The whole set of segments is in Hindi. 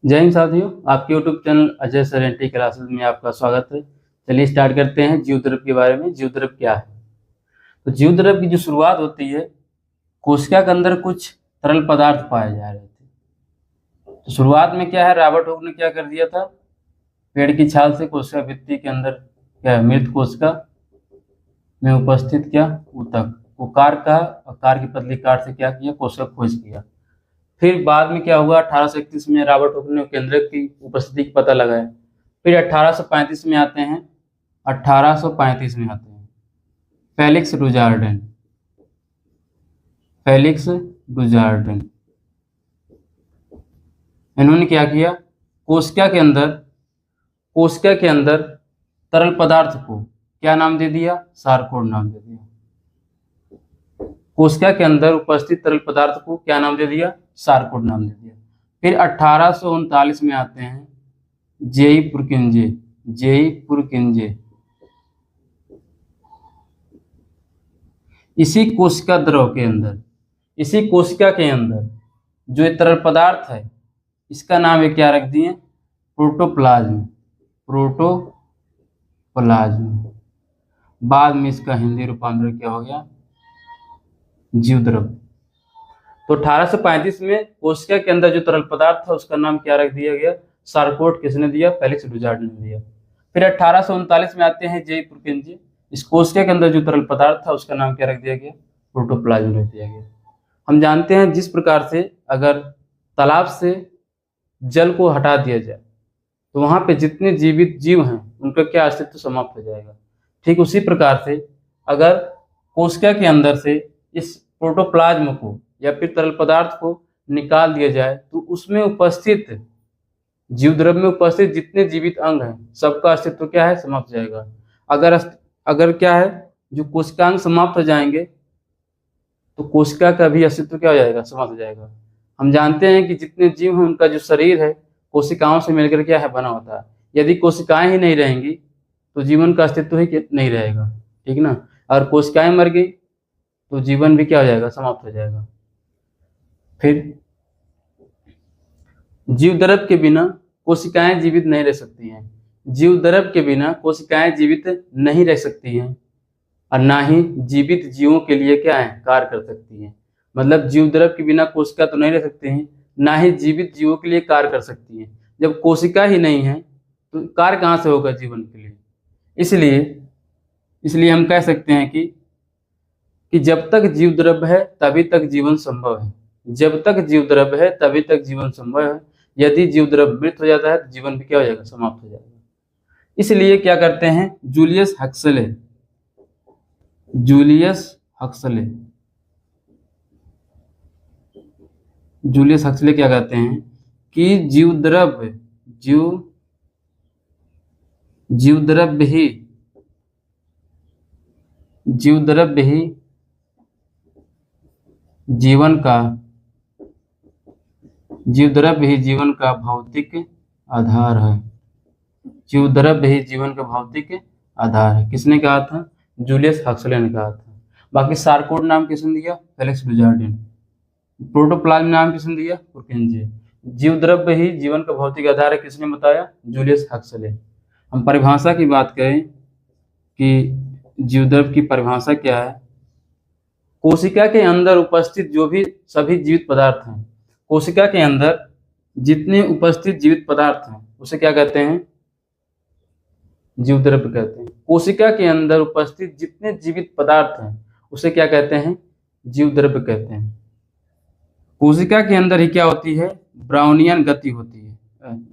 जय हिंद साथियों, आपके YouTube channel Ajay sir anti classes में आपका स्वागत है। चलिए स्टार्ट करते हैं जीव द्रव के बारे में। जीव द्रव क्या है? तो जीव द्रव की जो शुरुआत होती है, कोशिका के अंदर कुछ तरल पदार्थ पाए जा रहे थे। तो शुरुआत में क्या है, रॉबर्ट हुक ने क्या कर दिया था, पेड़ की छाल से कोशिका भित्ति के अंदर क्या मृत कोशिका में उपस्थित क्या ऊतक को कार का और कार की पतली काट से क्या किया, कोशिका खोज किया। फिर बाद में क्या हुआ, 1831 में रॉबर्ट हुक ने केंद्रक की उपस्थिति का पता लगाया। फिर 1835 में आते हैं 1835 में आते हैं फेलिक्स डुजार्डेन। फेलिक्स डुजार्डेन इन्होंने क्या किया, कोशिका के अंदर तरल पदार्थ को क्या नाम दे दिया, सारकोड नाम दे दिया। कोशिका के अंदर उपस्थित तरल पदार्थ को क्या नाम दे दिया, सारकोड नाम दे दिया। फिर 1839 में आते हैं जेई पुरकिंजे। इसी कोशिका के अंदर जो ये तरल पदार्थ है, इसका नाम ये क्या रख दिए, प्रोटोप्लाज्म। बाद में इसका हिंदी रूपांतरण क्या हो गया, जीव द्रव। तो 1835 में कोशिका के अंदर जो तरल पदार्थ था उसका नाम क्या रख दिया गया, सारकोड। किसने दिया, फेलिक्स डुजार्डेन ने दिया। फिर 1839 में आते हैं जेई पुरकिंजे। इस कोशिका के अंदर जो तरल पदार्थ था उसका नाम क्या रख दिया गया, प्रोटोप्लाज्म रख दिया गया। हम जानते हैं जिस प्रकार से अगर तालाब से जल को हटा दिया जाए तो वहां पे जितने जीवित जीव हैं उनका क्या अस्तित्व समाप्त हो जाएगा। ठीक उसी प्रकार से अगर कोशिका के अंदर से इस प्रोटोप्लाज्म को या फिर तरल पदार्थ को निकाल दिया जाए तो उसमें उपस्थित जीव द्रव में उपस्थित जितने जीवित अंग हैं सबका अस्तित्व क्या है, समाप्त हो जाएगा। अगर क्या है, जो कोशिकांग समाप्त हो जाएंगे तो कोशिका का भी अस्तित्व क्या हो जाएगा, समाप्त हो जाएगा। हम जानते हैं कि जितने जीव हैं उनका जो शरीर है कोशिकाओं से मिलकर क्या है, बना होता है। यदि कोशिकाएं ही नहीं रहेंगी तो जीवन का अस्तित्व ही नहीं रहेगा, ठीक ना। और कोशिकाएं मर गई तो जीवन भी क्या हो जाएगा, समाप्त हो जाएगा। फिर जीव द्रव के बिना कोशिकाएं जीवित नहीं रह सकती हैं। जीव द्रव के बिना कोशिकाएं जीवित नहीं रह सकती हैं और ना ही जीवित जीवों के लिए क्या है, कार्य कर सकती हैं। मतलब जीव द्रव के बिना कोशिका तो नहीं रह सकती हैं, ना ही जीवित जीवों के लिए कार्य कर सकती हैं। जब कोशिका ही नहीं है तो कार्य कहाँ से होगा जीवन के लिए। इसलिए हम कह सकते हैं कि जब तक जीव द्रव है तभी तक जीवन संभव है। जब तक जीव द्रव है तभी तक जीवन संभव है। यदि जीव द्रव मृत हो जाता है तो जीवन भी क्या हो जाएगा, समाप्त हो जाएगा। इसलिए क्या करते हैं, जूलियस हक्सले क्या कहते हैं कि जीव द्रव ही जीवन का भौतिक आधार है। जीव द्रव ही जीवन का भौतिक आधार है। किसने कहा था, जूलियस हक्सले ने कहा था। बाकी सारकोड नाम किसने दिया, फेलिक्स डुजार्डेन। प्रोटोप्लाज्म नाम किसने दिया, पुरकिंजे। जीव द्रव ही जीवन का भौतिक आधार है, किसने बताया, जूलियस हक्सले। हम परिभाषा की बात करें कि जीव द्रव की परिभाषा क्या है, कोशिका के अंदर उपस्थित जो भी सभी जीवित पदार्थ हैं, कोशिका के अंदर जितने उपस्थित जीवित पदार्थ हैं उसे क्या कहते हैं, जीव द्रव कहते हैं। कोशिका के अंदर उपस्थित जितने जीवित पदार्थ हैं उसे क्या कहते हैं, जीव द्रव कहते हैं। कोशिका के अंदर ही क्या होती है, ब्राउनियन गति होती है।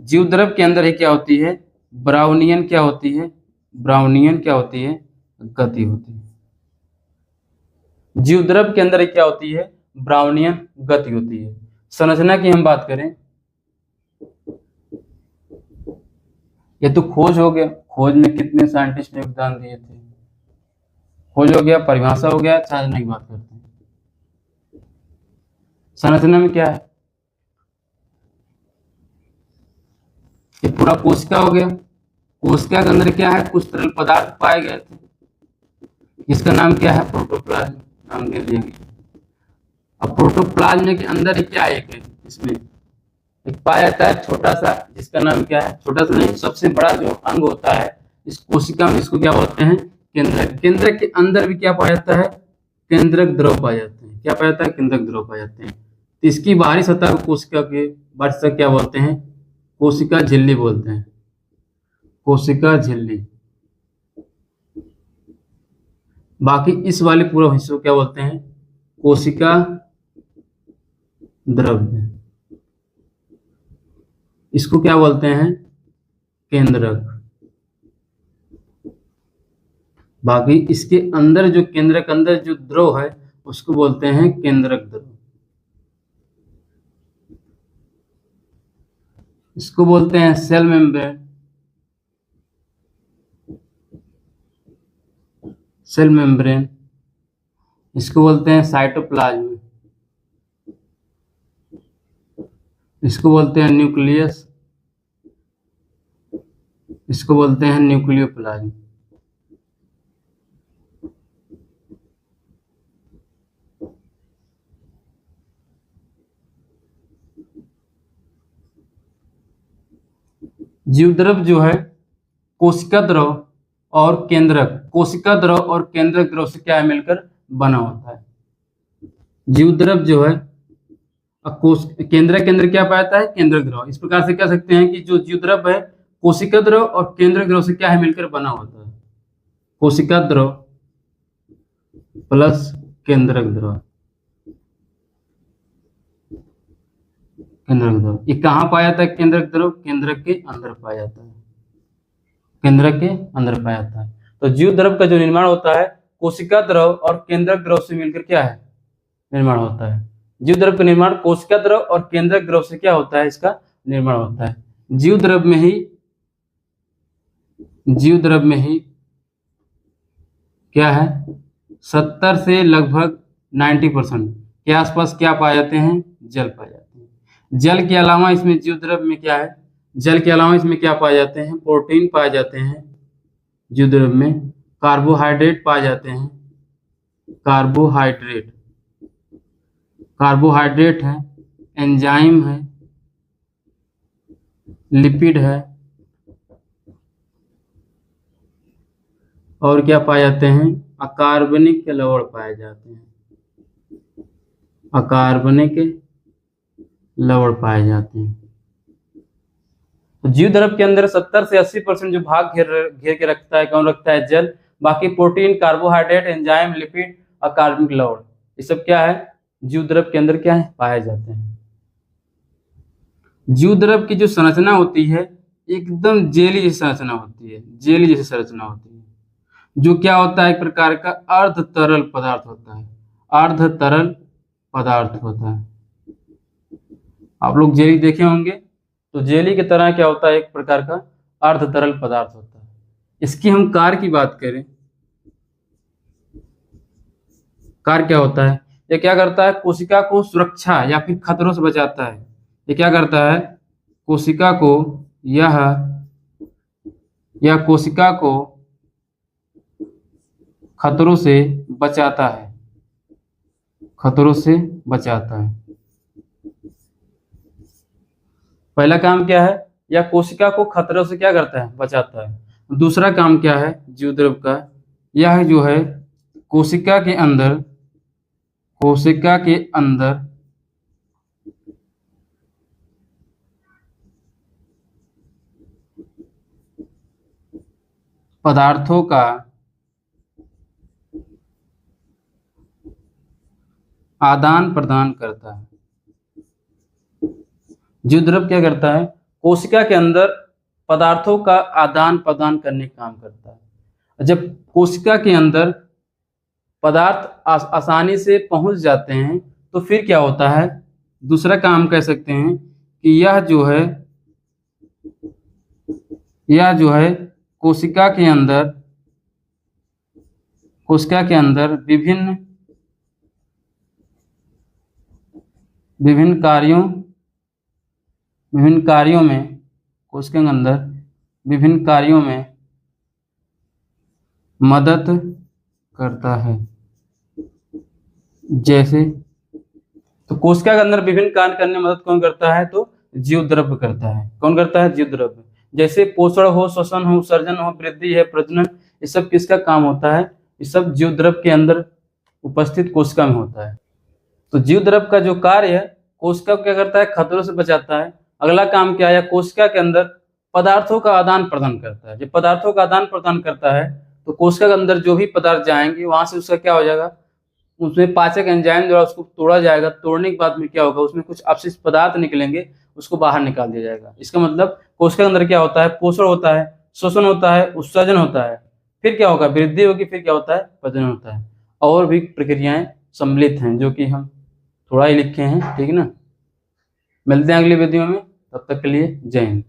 जीव द्रव के अंदर ही क्या होती है, ब्राउनियन क्या होती है, गति होती है। जीव द्रव के अंदर क्या होती है, ब्राउनियन गति होती है। संरचना की हम बात करें, ये तो खोज हो गया, खोज में कितने साइंटिस्ट ने योगदान दिए थे, खोज हो गया, परिभाषा हो गया, संरचना की बात करते हैं। संरचना में क्या है, ये पूरा कोशिका हो गया। कोशिका के अंदर क्या है, कुछ तरल पदार्थ पाए गए थे, इसका नाम क्या है, प्रोटोप्लाज्म नाम दे दिया गया। अब प्रोटोप्लाज्म के अंदर ही क्या है, इसमें एक पाया जाता है छोटा सा, जिसका नाम क्या है, छोटा सा नहीं, सबसे बड़ा जो अंग होता है इस कोशिका में, इसको क्या बोलते हैं, केंद्रक। केंद्रक के अंदर भी क्या पाया जाता है, केंद्रक द्रव पाए जाते हैं। क्या पाया जाता है, केंद्रक द्रव पाए जाते हैं। तो इसकी बाहरी सतह को कोशिका के बाहरी सतह क्या बोलते हैं, कोशिका झिल्ली बोलते हैं, कोशिका झिल्ली। बाकी इस वाले पूरा हिस्से को क्या बोलते हैं, कोशिका द्रव्य। इसको क्या बोलते हैं, केंद्रक। बाकी इसके अंदर जो केंद्रक अंदर जो द्रव है उसको बोलते हैं केंद्रक द्रव। इसको बोलते हैं सेल मेम्ब्रेन, सेल मेम्ब्रेन। इसको बोलते हैं साइटोप्लाज्म, इसको बोलते हैं न्यूक्लियस, इसको बोलते हैं न्यूक्लियोप्लाज्म। जीवद्रव जो है कोशिका द्रव और केंद्रक, कोशिका द्रव और केंद्रक द्रव से क्या है, मिलकर बना होता है। जीवद्रव जो है केंद्रक के अंदर क्या पाया है, केंद्रक द्रव। इस प्रकार से कह सकते हैं कि जो जीवद्रव है कोशिका द्रव और केंद्रक द्रव से क्या है, मिलकर बना होता है। कोशिका द्रव प्लस केंद्रक द्रव, केंद्रक द्रव। ये कहाँ पाया जाता है केंद्रक द्रव, केंद्रक के अंदर पाया जाता है, केंद्रक के अंदर पाया जाता है। तो जीव द्रव का जो निर्माण होता है कोशिका द्रव और केंद्रक द्रव से मिलकर क्या है, निर्माण होता है। जीव द्रव का निर्माण कोशिका द्रव और केंद्रक द्रव से क्या होता है, इसका निर्माण होता है। जीव द्रव में ही, जीव द्रव में ही क्या है, 70 से लगभग 90% के आसपास क्या पाए जाते हैं, जल पाए जाते हैं। जल के अलावा इसमें जीव द्रव में क्या है, जल के अलावा इसमें क्या पाए जाते हैं, प्रोटीन पाए जाते हैं। जीव द्रव में कार्बोहाइड्रेट पाए जाते हैं, कार्बोहाइड्रेट, कार्बोहाइड्रेट है, एंजाइम है, लिपिड है, और क्या पाए जाते हैं, अकार्बनिक लवण पाए जाते हैं, अकार्बनिक लवण पाए जाते हैं। तो जीव द्रव के अंदर 70 से 80% जो भाग घेर के रखता है, कौन रखता है, जल। बाकी प्रोटीन, कार्बोहाइड्रेट, एंजाइम, लिपिड, अकार्बनिक लवण, ये सब क्या है, जीव द्रव के अंदर क्या है, पाए जाते हैं। जीव द्रव की जो संरचना होती है एकदम जेली जैसी संरचना होती है, जेली जैसी संरचना होती है, जो क्या होता है, एक प्रकार का अर्ध तरल पदार्थ होता है, अर्ध तरल पदार्थ होता है। आप लोग जेली देखे होंगे, तो जेली की तरह क्या होता है, एक प्रकार का अर्ध तरल पदार्थ होता है। इसकी हम कार्य की बात करें, कार्य क्या होता है, ये क्या करता है, कोशिका को सुरक्षा या फिर खतरों से बचाता है। ये क्या करता है, कोशिका को यह कोशिका को खतरों से बचाता है, खतरों से बचाता है। पहला काम क्या है, यह कोशिका को खतरों से क्या करता है, बचाता है। दूसरा काम क्या है जीव द्रव का, यह जो है कोशिका के अंदर, कोशिका के अंदर पदार्थों का आदान प्रदान करता है। जीव द्रव क्या करता है, कोशिका के अंदर पदार्थों का आदान प्रदान करने का काम करता है। जब कोशिका के अंदर पदार्थ आसानी से पहुंच जाते हैं तो फिर क्या होता है, दूसरा काम कह सकते हैं कि यह जो है कोशिका के अंदर विभिन्न कार्यों में, कोशिका के अंदर विभिन्न कार्यों में मदद करता है। जैसे, तो कोशिका के अंदर विभिन्न कार्य करने में मदद कौन करता है, तो जीव द्रव्य करता है। कौन करता है? जीव द्रव्य। जैसे पोषण हो, श्वसन हो, सर्जन हो, वृद्धि है, प्रजनन, ये सब किसका काम होता है? ये सब जीव द्रव्य के अंदर उपस्थित कोशिका में होता है। तो जीव द्रव्य का जो कार्य है, कोशिका क्या करता है? खतरों से बचाता है। अगला काम क्या है? कोशिका के अंदर पदार्थों का आदान प्रदान करता है। जब पदार्थों का आदान प्रदान करता है तो कोशिका के अंदर जो भी पदार्थ जाएंगे वहां से उसका क्या हो जाएगा? उसमें पाचक एंजाइम द्वारा उसको तोड़ा जाएगा। तोड़ने के बाद में क्या होगा? उसमें कुछ अपशिष्ट पदार्थ निकलेंगे, उसको बाहर निकाल दिया जाएगा। इसका मतलब कोशिका के अंदर क्या होता है? पोषण होता है, श्वसन होता है, उत्सर्जन होता है, फिर क्या होगा? वृद्धि होगी, फिर क्या होता है? प्रजनन होता है। और भी प्रक्रियाएं सम्मिलित हैं जो कि हम थोड़ा ही लिखे हैं, ठीक है ना। मिलते हैं अगली वीडियो में, तब तक के लिए जय हिंद।